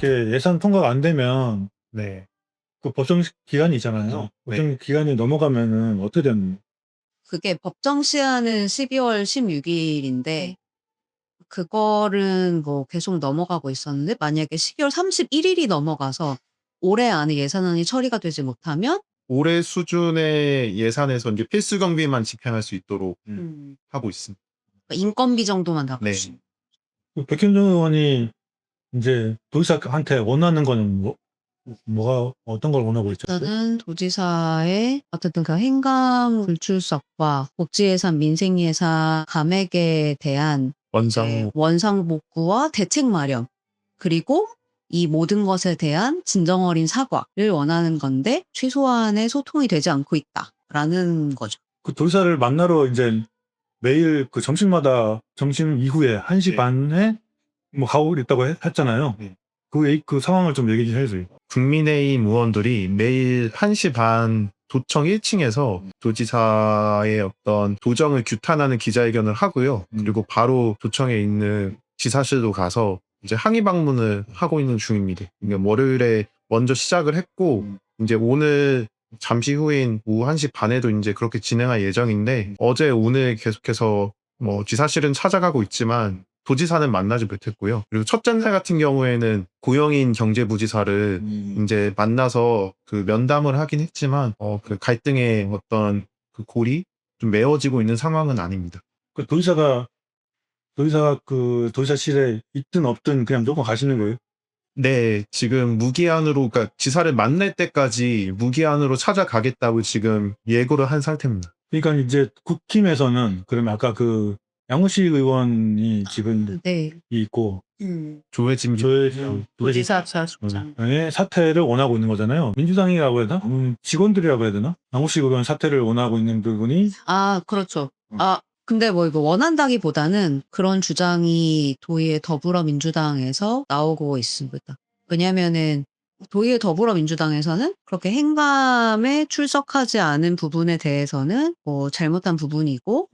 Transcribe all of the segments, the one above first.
이렇게 예산 통과가 안 되면 네. 그 법정 기간이 있잖아요. 네. 법정 기간이 넘어가면은 어떻게 되는 그게 법정 시한은 12월 16일인데 그거는 뭐 계속 넘어가고 있었는데 만약에 12월 31일이 넘어가서 올해 안에 예산안이 처리가 되지 못하면 올해 수준의 예산에서 이제 필수 경비만 집행할 수 있도록 하고 있습니다. 인건비 정도만 나갈 네. 수 있는. 백현정 의원이 이제 도지사한테 원하는 거는 뭐가 어떤 걸 원하고 있죠? 저는 도지사의 어쨌든 그 행감 불출석과 복지예산, 민생예산 감액에 대한 원상 원상복구와 대책 마련 그리고 이 모든 것에 대한 진정어린 사과를 원하는 건데 최소한의 소통이 되지 않고 있다라는 거죠. 그 도지사를 만나러 이제 매일 그 점심마다 점심 이후에 1시 네. 반에 뭐 가고 있다고 했잖아요. 네. 그 상황을 좀 얘기 좀 해주세요. 국민의힘 의원들이 매일 1시 반 도청 1층에서 도지사의 어떤 도정을 규탄하는 기자회견을 하고요. 그리고 바로 도청에 있는 지사실로 가서 이제 항의 방문을 하고 있는 중입니다. 그러니까 월요일에 먼저 시작을 했고 이제 오늘 잠시 후인 오후 1시 반에도 이제 그렇게 진행할 예정인데 어제 오늘 계속해서 뭐 지사실은 찾아가고 있지만 도지사는 만나지 못했고요. 그리고 첫 잔사 같은 경우에는 고영인 경제부지사를 이제 만나서 그 면담을 하긴 했지만 그 갈등의 어떤 그 골이 좀 메워지고 있는 상황은 아닙니다. 그 도지사가 그 도지사실에 있든 없든 그냥 무조건 가시는 거예요? 네, 지금 무기한으로, 그러니까 지사를 만날 때까지 무기한으로 찾아가겠다고 지금 예고를 한 상태입니다. 그러니까 이제 국힘에서는 그러면 아까 그 양우식 의원이 지금 네. 있고 조혜진 도지사 사숙장. 의 사퇴를 원하고 있는 거잖아요. 민주당이라고 해야 되나? 직원들이라고 해야 되나? 양우식 의원 사퇴를 원하고 있는 부분이 아, 그렇죠. 근데 뭐 이거 원한다기보다는 그런 주장이 도의회 더불어민주당에서 나오고 있습니다. 왜냐면은 도의회 더불어민주당에서는 그렇게 행감에 출석하지 않은 부분에 대해서는 뭐 잘못한 부분이고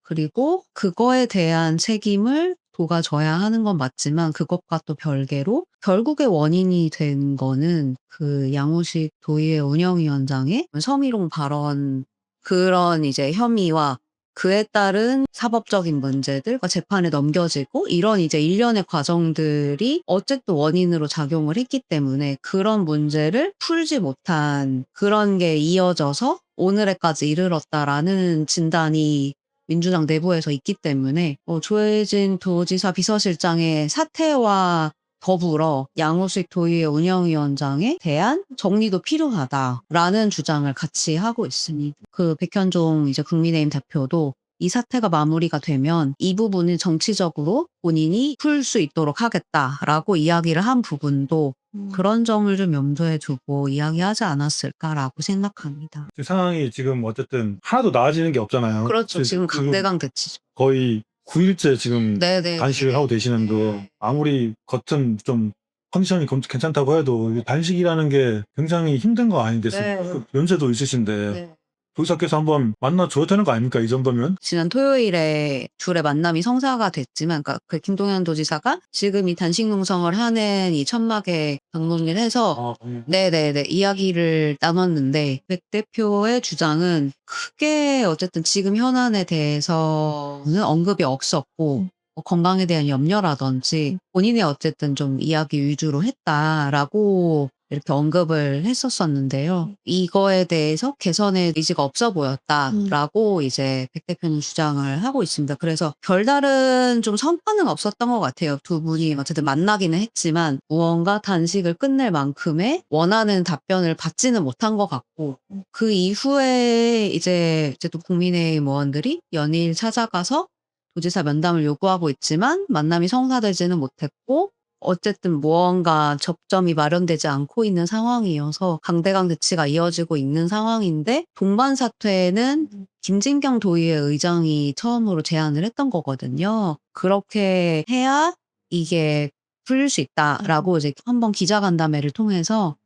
그리고 그거에 대한 책임을 도가 져야 하는 건 맞지만 그것과 또 별개로 결국에 원인이 된 거는 그 양우식 도의회 운영위원장의 서미롱 발언 그런 이제 혐의와 그에 따른 사법적인 문제들과 재판에 넘겨지고 이런 이제 일련의 과정들이 어쨌든 원인으로 작용을 했기 때문에 그런 문제를 풀지 못한 그런 게 이어져서 오늘에까지 이르렀다라는 진단이 민주당 내부에서 있기 때문에 조혜진 도지사 비서실장의 사퇴와 더불어 양우식 도의회 운영위원장에 대한 정리도 필요하다라는 주장을 같이 하고 있습니다. 그 백현종 이제 국민의힘 대표도 이 사태가 마무리가 되면 이 부분을 정치적으로 본인이 풀 수 있도록 하겠다라고 이야기를 한 부분도 그런 점을 좀 염두에 두고 이야기하지 않았을까라고 생각합니다. 상황이 지금 어쨌든 하나도 나아지는 게 없잖아요. 그렇죠. 지금 강대강 대치죠. 거의 9일째 지금 네네. 단식을 하고 계시는데 아무리 겉은 좀 컨디션이 괜찮다고 해도 이 단식이라는 게 굉장히 힘든 거 아니겠어요? 네. 연세도 있으신데 도지사께서 한번 만나줘야 되는 거 아닙니까? 이 정도면? 지난 토요일에 둘의 만남이 성사가 됐지만, 그러니까 그 김동연 도지사가 지금 이 단식 농성을 하는 이 천막에 방문을 해서 네네네 이야기를 나눴는데 백 대표의 주장은 크게 어쨌든 지금 현안에 대해서는 언급이 없었고 뭐 건강에 대한 염려라든지 본인의 어쨌든 좀 이야기 위주로 했다라고 이렇게 언급을 했었었는데요. 이거에 대해서 개선의 의지가 없어 보였다라고 이제 백 대표는 주장을 하고 있습니다. 그래서 별다른 좀 성과는 없었던 것 같아요. 두 분이 어쨌든 만나기는 했지만 무언가 단식을 끝낼 만큼의 원하는 답변을 받지는 못한 것 같고 그 이후에 이제 또 국민의힘 의원들이 연일 찾아가서 도지사 면담을 요구하고 있지만 만남이 성사되지는 못했고 어쨌든 무언가 접점이 마련되지 않고 있는 상황이어서 강대강 대치가 이어지고 있는 상황인데 동반 사퇴는 김진경 도의회 의장이 처음으로 제안을 했던 거거든요. 그렇게 해야 이게 풀릴 수 있다라고 이제 한번 기자간담회를 통해서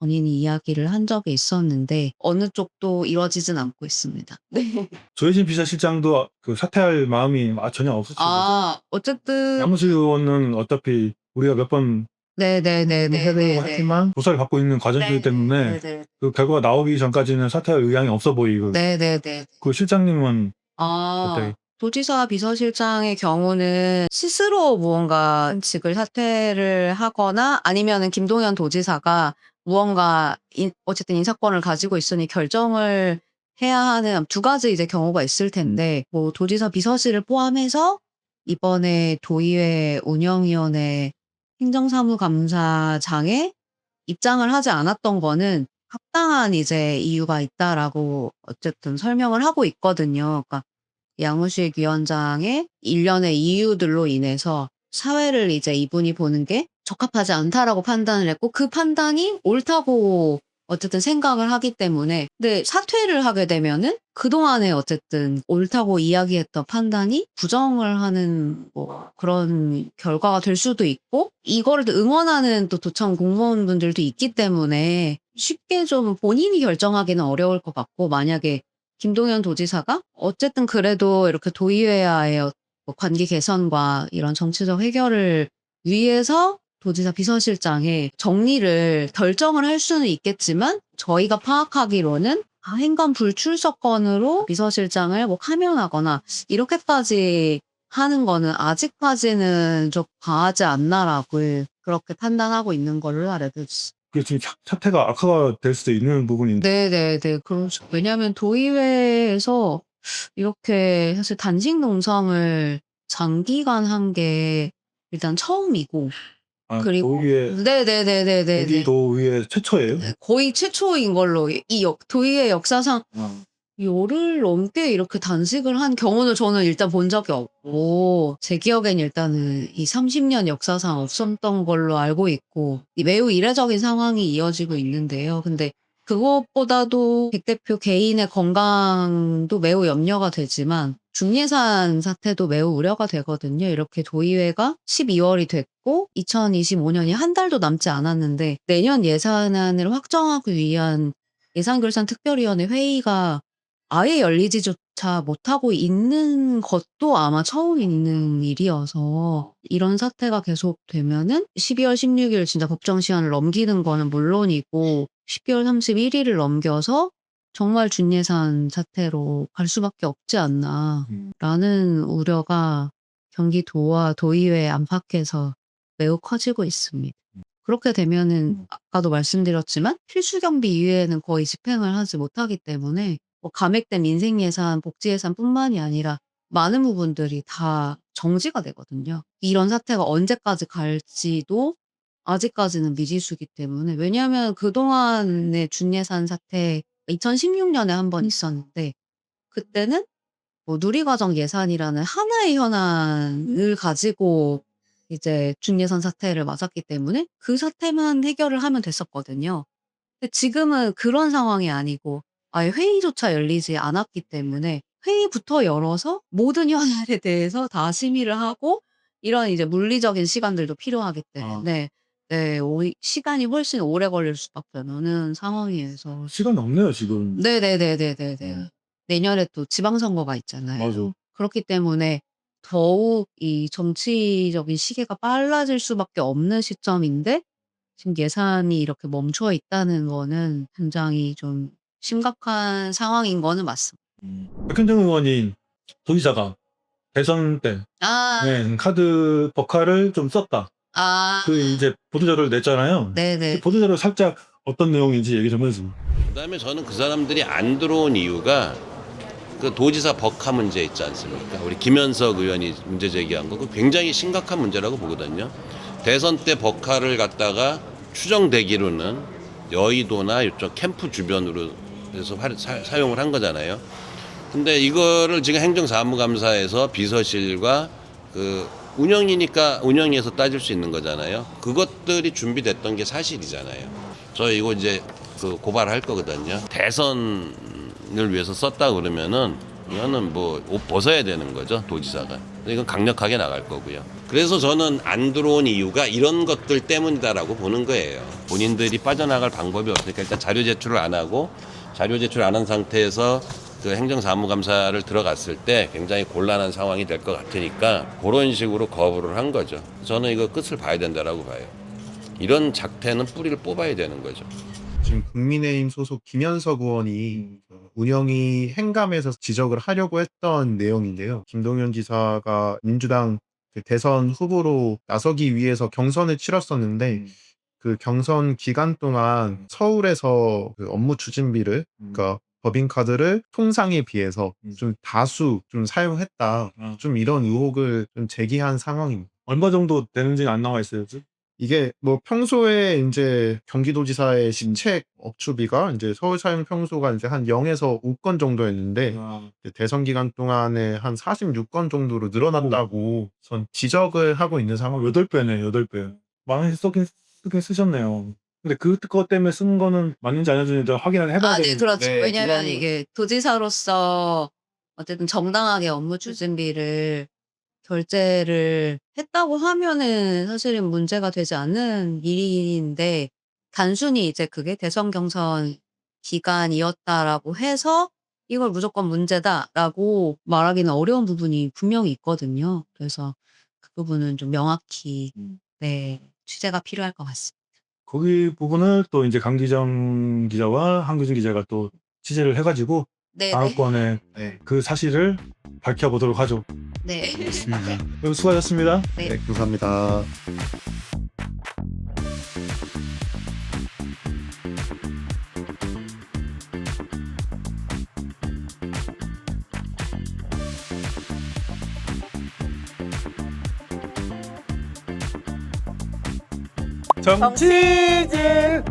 본인이 이야기를 한 적이 있었는데 어느 쪽도 이루어지진 않고 있습니다. 네. 조혜진 비서실장도 그 사퇴할 마음이 전혀 없으시고 어쨌든 양무식 의원은 어차피 우리가 몇 번 네네네네. 하지만 조사를 받고 있는 과정이기 때문에 그 결과가 나오기 전까지는 사퇴할 의향이 없어 보이고 네네네. 그 실장님은 아, 어때? 도지사 비서실장의 경우는 스스로 무언가 직을 사퇴를 하거나 아니면은 김동연 도지사가 무언가 어쨌든 인사권을 가지고 있으니 결정을 해야 하는 두 가지 이제 경우가 있을 텐데, 뭐 도지사 비서실을 포함해서 이번에 도의회 운영위원회 행정사무감사장에 입장을 하지 않았던 거는 합당한 이제 이유가 있다라고 어쨌든 설명을 하고 있거든요. 그러니까 양우식 위원장의 일련의 이유들로 인해서 사회를 이제 이분이 보는 게 적합하지 않다라고 판단을 했고, 그 판단이 옳다고 어쨌든 생각을 하기 때문에, 근데 사퇴를 하게 되면은 그동안에 어쨌든 옳다고 이야기했던 판단이 부정을 하는 뭐 그런 결과가 될 수도 있고, 이거를 응원하는 또 도청 공무원분들도 있기 때문에 쉽게 좀 본인이 결정하기는 어려울 것 같고, 만약에 김동연 도지사가 어쨌든 그래도 이렇게 도의회와의 뭐 관계 개선과 이런 정치적 해결을 위해서 도지사 비서실장의 정리를 결정을 할 수는 있겠지만, 저희가 파악하기로는 행간 불출석 건으로 비서실장을 뭐 파면하거나 이렇게까지 하는 거는 아직까지는 좀 과하지 않나라고 그렇게 판단하고 있는 걸로 알고 있어요. 그게 지금 사태가 악화가 될 수도 있는 부분인데 네네네. 그렇죠. 왜냐하면 도의회에서 이렇게 사실 단식 농성을 장기간 한 게 일단 처음이고, 그리고 도의회 네네네네네네. 어디 도의회 최초예요? 거의 최초인 걸로 도의회 역사상 열흘 넘게 이렇게 단식을 한 경우는 저는 일단 본 적이 없고, 제 기억엔 일단은 이 30년 역사상 없었던 걸로 알고 있고, 매우 이례적인 상황이 이어지고 있는데요. 근데 그것보다도 백 대표 개인의 건강도 매우 염려가 되지만 중예산 사태도 매우 우려가 되거든요. 이렇게 도의회가 12월이 됐고 2025년이 한 달도 남지 않았는데, 내년 예산안을 확정하기 위한 예산결산특별위원회 회의가 아예 열리지조차 못하고 있는 것도 아마 처음 있는 일이어서, 이런 사태가 계속되면은 12월 16일 진짜 법정 시한을 넘기는 거는 물론이고 12월 31일을 넘겨서 정말 준예산 사태로 갈 수밖에 없지 않나라는 우려가 경기도와 도의회 안팎에서 매우 커지고 있습니다. 그렇게 되면은 아까도 말씀드렸지만 필수 경비 이외에는 거의 집행을 하지 못하기 때문에 뭐 감액된 민생 예산, 복지 예산뿐만이 아니라 많은 부분들이 다 정지가 되거든요. 이런 사태가 언제까지 갈지도 아직까지는 미지수기 때문에, 왜냐하면 그동안의 준예산 사태 2016년에 한 번 있었는데, 그때는 뭐 누리과정 예산이라는 하나의 현안을 가지고 이제 준예산 사태를 맞았기 때문에 그 사태만 해결을 하면 됐었거든요. 근데 지금은 그런 상황이 아니고 아예 회의조차 열리지 않았기 때문에 회의부터 열어서 모든 현안에 대해서 다 심의를 하고, 이런 이제 물리적인 시간들도 필요하기 때문에 시간이 훨씬 오래 걸릴 수밖에 없는 상황이어서. 시간이 없네요 지금. 네네네네네네. 내년에 또 지방선거가 있잖아요. 맞아. 그렇기 때문에 더욱 이 정치적인 시계가 빨라질 수밖에 없는 시점인데, 지금 예산이 이렇게 멈춰 있다는 거는 굉장히 좀 심각한 상황인 거는 맞습니다. 백현정 의원이 도지사가 대선 때 카드 버카를 좀 썼다. 그 이제 보도자료를 냈잖아요. 네네. 그 보도자료 살짝 어떤 내용인지 얘기 좀 해주세요. 그다음에 저는 그 사람들이 안 들어온 이유가 그 도지사 버카 문제 있지 않습니까? 우리 김현석 의원이 문제 제기한 거, 그 굉장히 심각한 문제라고 보거든요. 대선 때 버카를 갖다가 추정되기로는 여의도나 이쪽 캠프 주변으로 해서 사용을 한 거잖아요. 근데 이거를 지금 행정사무감사에서 비서실과 그 운영이니까 운영위에서 따질 수 있는 거잖아요. 그것들이 준비됐던 게 사실이잖아요. 저 이거 이제 그 고발할 거거든요. 대선을 위해서 썼다 그러면은 이거는 뭐 옷 벗어야 되는 거죠, 도지사가. 이건 강력하게 나갈 거고요. 그래서 저는 안 들어온 이유가 이런 것들 때문이다라고 보는 거예요. 본인들이 빠져나갈 방법이 없으니까 일단 자료 제출을 안 하고, 자료 제출 안 한 상태에서 그 행정사무감사를 들어갔을 때 굉장히 곤란한 상황이 될 것 같으니까 그런 식으로 거부를 한 거죠. 저는 이거 끝을 봐야 된다라고 봐요. 이런 작태는 뿌리를 뽑아야 되는 거죠. 지금 국민의힘 소속 김현석 의원이 운영위 행감에서 지적을 하려고 했던 내용인데요. 김동연 지사가 민주당 그 대선 후보로 나서기 위해서 경선을 치렀었는데 그 경선 기간 동안 서울에서 그 업무 추진비를 그러니까 법인카드를 통상에 비해서 좀 다수 좀 사용했다. 좀 이런 의혹을 좀 제기한 상황입니다. 얼마 정도 되는지는 안 나와 있어요. 이게 뭐 평소에 이제 경기도지사의 시책 업추비가 이제 서울 사용 평소가 이제 한 0에서 5건 정도였는데 이제 대선 기간 동안에 한 46건 정도로 늘어났다고 전 지적을 하고 있는 상황. 8배네, 8배. 많이 쓰긴 쓰셨네요. 근데 그것 때문에 쓴 거는 맞는지 아닌지 확인을 해봐야 아, 네, 되겠 그렇죠. 네, 왜냐면 그건- 이게 도지사로서 어쨌든 정당하게 업무 추진비를 결제를 했다고 하면은 사실은 문제가 되지 않는 일인데 단순히 이제 그게 대선 경선 기간이었다라고 해서 이걸 무조건 문제다라고 말하기는 어려운 부분이 분명히 있거든요. 그래서 그 부분은 좀 명확히 네, 취재가 필요할 것 같습니다. 거기 부분을 또 이제 강기정 기자와 한규진 기자가 또 취재를 해가지고 네, 네. 다음번에 네. 그 사실을 밝혀보도록 하죠. 네. 여러분 수고하셨습니다. 네. 네, 감사합니다. 정치질